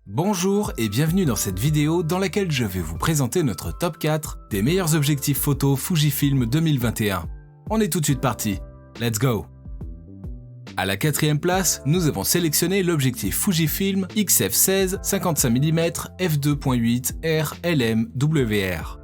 Bonjour et bienvenue dans cette vidéo dans laquelle je vais vous présenter notre top 4 des meilleurs objectifs photo Fujifilm 2021. On est tout de suite parti, let's go! À la quatrième place, nous avons sélectionné l'objectif Fujifilm XF16 55 mm f2.8 R LM-WR.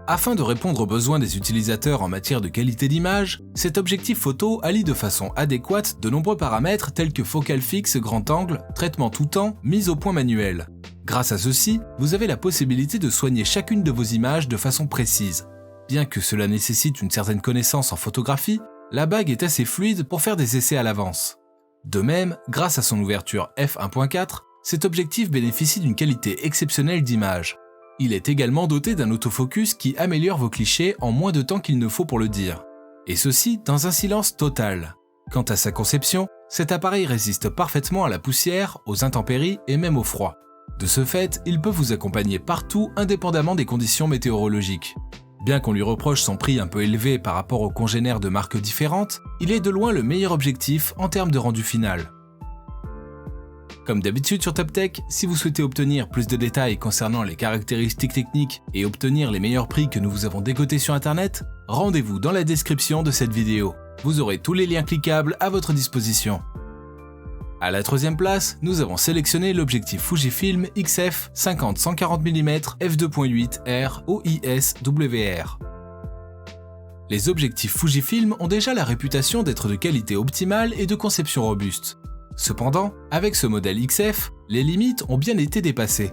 Afin de répondre aux besoins des utilisateurs en matière de qualité d'image, cet objectif photo allie de façon adéquate de nombreux paramètres tels que focale fixe grand angle, traitement tout temps, mise au point manuelle. Grâce à ceci, vous avez la possibilité de soigner chacune de vos images de façon précise. Bien que cela nécessite une certaine connaissance en photographie, la bague est assez fluide pour faire des essais à l'avance. De même, grâce à son ouverture f1.4, cet objectif bénéficie d'une qualité exceptionnelle d'image. Il est également doté d'un autofocus qui améliore vos clichés en moins de temps qu'il ne faut pour le dire. Et ceci dans un silence total. Quant à sa conception, cet appareil résiste parfaitement à la poussière, aux intempéries et même au froid. De ce fait, il peut vous accompagner partout indépendamment des conditions météorologiques. Bien qu'on lui reproche son prix un peu élevé par rapport aux congénères de marques différentes, il est de loin le meilleur objectif en termes de rendu final. Comme d'habitude sur TopTech, si vous souhaitez obtenir plus de détails concernant les caractéristiques techniques et obtenir les meilleurs prix que nous vous avons décotés sur internet, rendez-vous dans la description de cette vidéo. Vous aurez tous les liens cliquables à votre disposition. À la troisième place, nous avons sélectionné l'objectif Fujifilm XF 50-140 mm f2.8 R OIS-WR. Les objectifs Fujifilm ont déjà la réputation d'être de qualité optimale et de conception robuste. Cependant, avec ce modèle XF, les limites ont bien été dépassées.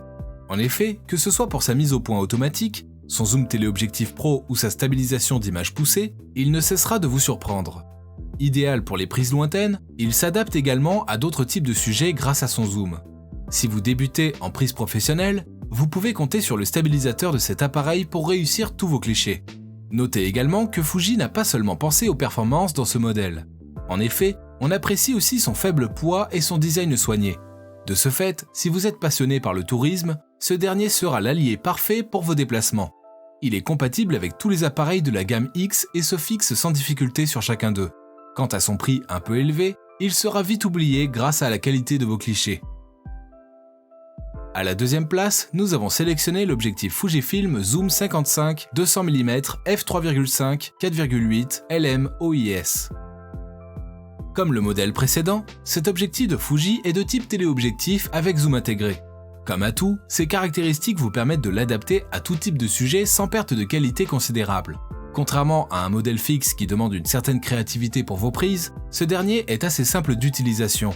En effet, que ce soit pour sa mise au point automatique, son zoom téléobjectif pro ou sa stabilisation d'image poussée, il ne cessera de vous surprendre. Idéal pour les prises lointaines, il s'adapte également à d'autres types de sujets grâce à son zoom. Si vous débutez en prise professionnelle, vous pouvez compter sur le stabilisateur de cet appareil pour réussir tous vos clichés. Notez également que Fuji n'a pas seulement pensé aux performances dans ce modèle. En effet, on apprécie aussi son faible poids et son design soigné. De ce fait, si vous êtes passionné par le tourisme, ce dernier sera l'allié parfait pour vos déplacements. Il est compatible avec tous les appareils de la gamme X et se fixe sans difficulté sur chacun d'eux. Quant à son prix un peu élevé, il sera vite oublié grâce à la qualité de vos clichés. À la deuxième place, nous avons sélectionné l'objectif Fujifilm Zoom 55 200 mm f3.5 4.8 LM OIS. Comme le modèle précédent, cet objectif de Fuji est de type téléobjectif avec zoom intégré. Comme atout, ces caractéristiques vous permettent de l'adapter à tout type de sujet sans perte de qualité considérable. Contrairement à un modèle fixe qui demande une certaine créativité pour vos prises, ce dernier est assez simple d'utilisation.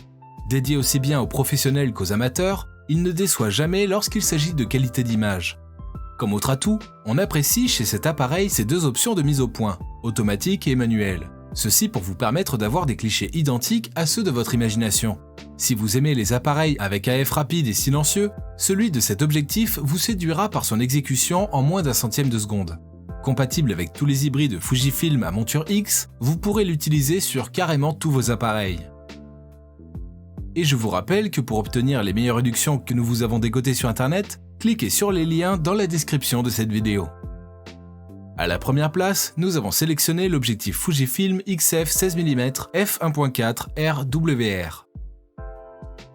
Dédié aussi bien aux professionnels qu'aux amateurs, il ne déçoit jamais lorsqu'il s'agit de qualité d'image. Comme autre atout, on apprécie chez cet appareil ses deux options de mise au point, automatique et manuelle. Ceci pour vous permettre d'avoir des clichés identiques à ceux de votre imagination. Si vous aimez les appareils avec AF rapide et silencieux, celui de cet objectif vous séduira par son exécution en moins d'un centième de seconde. Compatible avec tous les hybrides Fujifilm à monture X, vous pourrez l'utiliser sur carrément tous vos appareils. Et je vous rappelle que pour obtenir les meilleures réductions que nous vous avons décotées sur internet, cliquez sur les liens dans la description de cette vidéo. À la première place, nous avons sélectionné l'objectif Fujifilm XF 16 mm f1.4 RWR.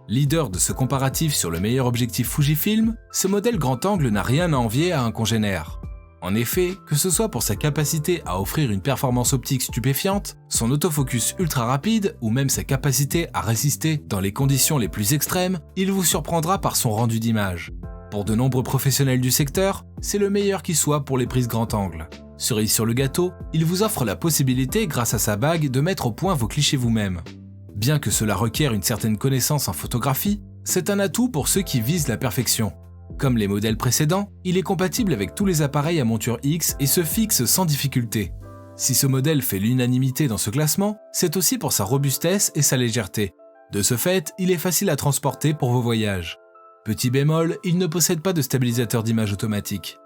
Leader de ce comparatif sur le meilleur objectif Fujifilm, ce modèle grand angle n'a rien à envier à un congénère. En effet, que ce soit pour sa capacité à offrir une performance optique stupéfiante, son autofocus ultra rapide ou même sa capacité à résister dans les conditions les plus extrêmes, il vous surprendra par son rendu d'image. Pour de nombreux professionnels du secteur, c'est le meilleur qui soit pour les prises grand angle. Cerise sur le gâteau, il vous offre la possibilité grâce à sa bague de mettre au point vos clichés vous-même. Bien que cela requiert une certaine connaissance en photographie, c'est un atout pour ceux qui visent la perfection. Comme les modèles précédents, il est compatible avec tous les appareils à monture X et se fixe sans difficulté. Si ce modèle fait l'unanimité dans ce classement, c'est aussi pour sa robustesse et sa légèreté. De ce fait, il est facile à transporter pour vos voyages. Petit bémol, il ne possède pas de stabilisateur d'image automatique.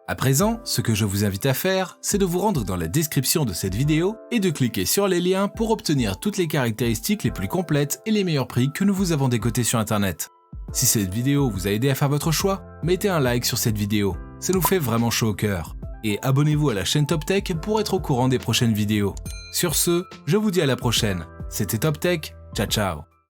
À présent, ce que je vous invite à faire, c'est de vous rendre dans la description de cette vidéo et de cliquer sur les liens pour obtenir toutes les caractéristiques les plus complètes et les meilleurs prix que nous vous avons décotés sur internet. Si cette vidéo vous a aidé à faire votre choix, mettez un like sur cette vidéo, ça nous fait vraiment chaud au cœur. Et abonnez-vous à la chaîne TopTech pour être au courant des prochaines vidéos. Sur ce, je vous dis à la prochaine. C'était TopTech, ciao ciao.